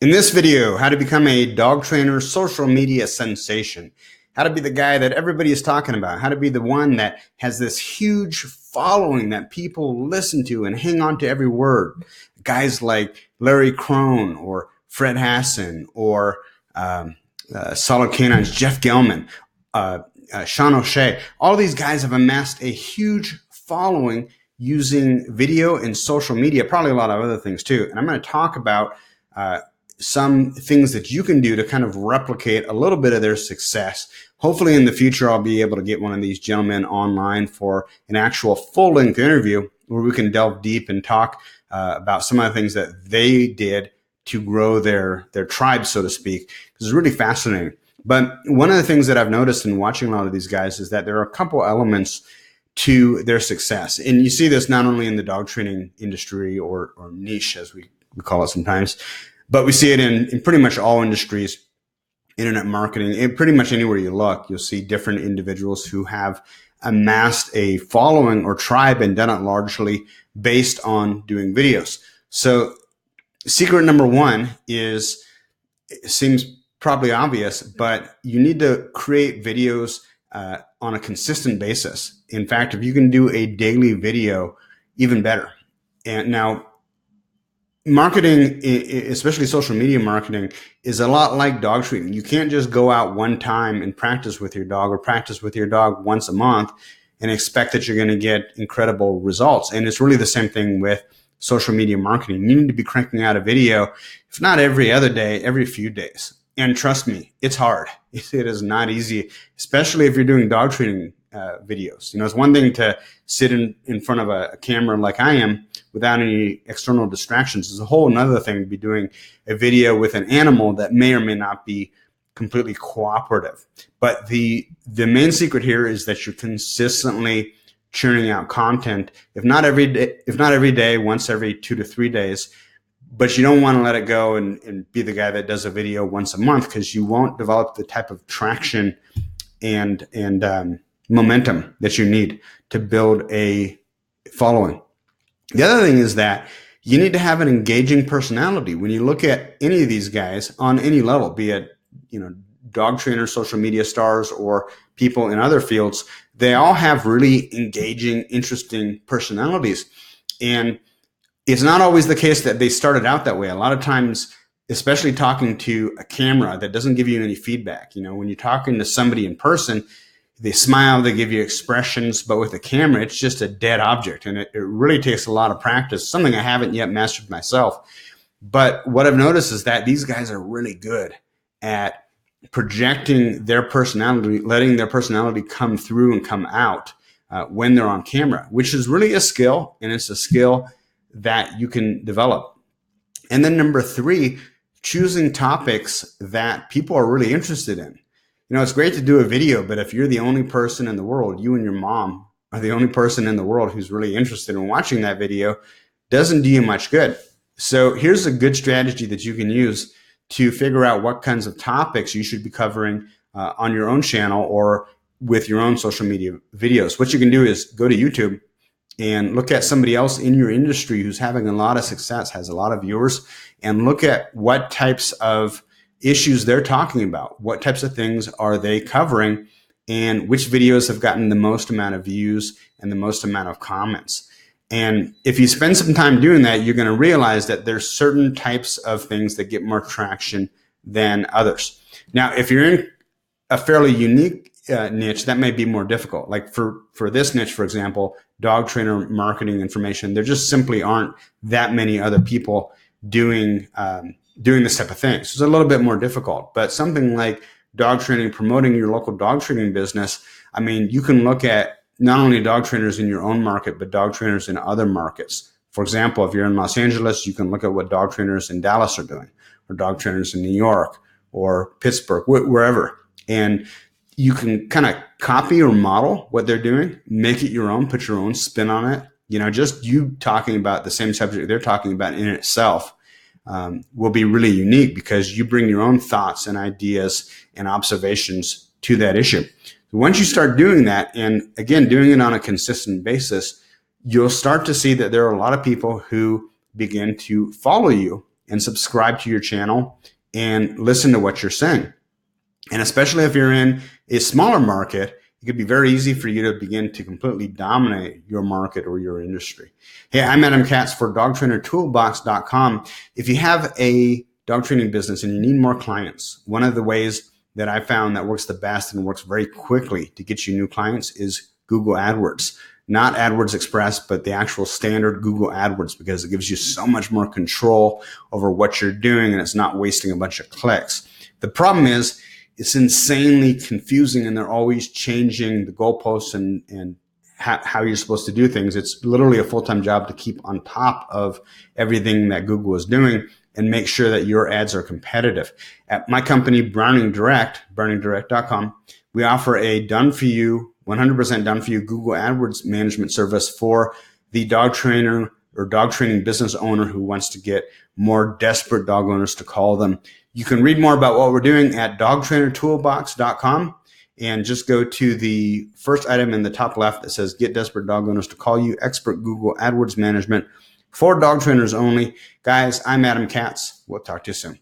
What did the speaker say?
In this video, how to become a dog trainer social media sensation, how to be the guy that everybody is talking about, how to be the one that has this huge following that people listen to and hang on to every word. Guys like Larry Crone or Fred Hassan or Solid Canine's Jeff Gelman, Sean O'Shea. All these guys have amassed a huge following using video and social media, probably a lot of other things too. And I'm going to talk about some things that you can do to kind of replicate a little bit of their success. Hopefully in the future, I'll be able to get one of these gentlemen online for an actual full-length interview where we can delve deep and talk about some of the things that they did to grow their tribe, so to speak. This is really fascinating. But one of the things that I've noticed in watching a lot of these guys is that there are a couple elements to their success. And you see this not only in the dog training industry or niche, as we call it sometimes, but we see it in pretty much all industries, internet marketing, and pretty much anywhere you look, you'll see different individuals who have amassed a following or tribe and done it largely based on doing videos. So secret number one is, it seems probably obvious, but you need to create videos on a consistent basis. In fact, if you can do a daily video, even better. And now, marketing, especially social media marketing, is a lot like dog training. You can't just go out one time and practice with your dog or practice with your dog once a month and expect that you're going to get incredible results. And it's really the same thing with social media marketing. You need to be cranking out a video, if not every other day, every few days. And trust me, it's hard. It is not easy, especially if you're doing dog training videos. You know, it's one thing to sit in front of a camera like I am without any external distractions. It's a whole another thing to be doing a video with an animal that may or may not be completely cooperative. But the main secret here is that you're consistently churning out content, if not every day, once every 2 to 3 days. But you don't want to let it go and be the guy that does a video once a month, because you won't develop the type of traction and momentum that you need to build a following. The other thing is that you need to have an engaging personality. When you look at any of these guys on any level, be it, dog trainers, social media stars, or people in other fields, they all have really engaging, interesting personalities. And it's not always the case that they started out that way. A lot of times, especially talking to a camera that doesn't give you any feedback, when you're talking to somebody in person, they smile, they give you expressions, but with a camera, it's just a dead object. And it really takes a lot of practice, something I haven't yet mastered myself. But what I've noticed is that these guys are really good at projecting their personality, letting their personality come through and come out when they're on camera, which is really a skill, and it's a skill that you can develop. And then number 3, choosing topics that people are really interested in. It's great to do a video, but if you're the only person in the world, you and your mom are the only person in the world who's really interested in watching that video, doesn't do you much good. So here's a good strategy that you can use to figure out what kinds of topics you should be covering on your own channel or with your own social media videos. What you can do is go to YouTube and look at somebody else in your industry who's having a lot of success, has a lot of viewers, and look at what types of issues they're talking about. What types of things are they covering, and which videos have gotten the most amount of views and the most amount of comments. And if you spend some time doing that, you're going to realize that there's certain types of things that get more traction than others. Now, if you're in a fairly unique niche, that may be more difficult. Like for this niche, for example, dog trainer marketing information, there just simply aren't that many other people doing this type of thing. So it's a little bit more difficult. But something like dog training, promoting your local dog training business, you can look at not only dog trainers in your own market, but dog trainers in other markets. For example, if you're in Los Angeles, you can look at what dog trainers in Dallas are doing, or dog trainers in New York or Pittsburgh, wherever. And you can kind of copy or model what they're doing, make it your own, put your own spin on it. Just you talking about the same subject they're talking about in itself will be really unique, because you bring your own thoughts and ideas and observations to that issue. Once you start doing that, and again, doing it on a consistent basis, you'll start to see that there are a lot of people who begin to follow you and subscribe to your channel and listen to what you're saying. And especially if you're in a smaller market, it could be very easy for you to begin to completely dominate your market or your industry. Hey, I'm Adam Katz for dogtrainertoolbox.com. If you have a dog training business and you need more clients, one of the ways that I found that works the best and works very quickly to get you new clients is Google AdWords. Not AdWords Express, but the actual standard Google AdWords, because it gives you so much more control over what you're doing and it's not wasting a bunch of clicks. The problem is it's insanely confusing and they're always changing the goalposts and how you're supposed to do things. It's literally a full-time job to keep on top of everything that Google is doing and make sure that your ads are competitive. At my company, Browning Direct, browningdirect.com, we offer a done-for-you, 100% done-for-you Google AdWords management service for the dog trainer or dog training business owner who wants to get more desperate dog owners to call them. You can read more about what we're doing at dogtrainertoolbox.com and just go to the first item in the top left that says Get Desperate Dog Owners to Call You, Expert Google AdWords Management for dog trainers only. Guys, I'm Adam Katz. We'll talk to you soon.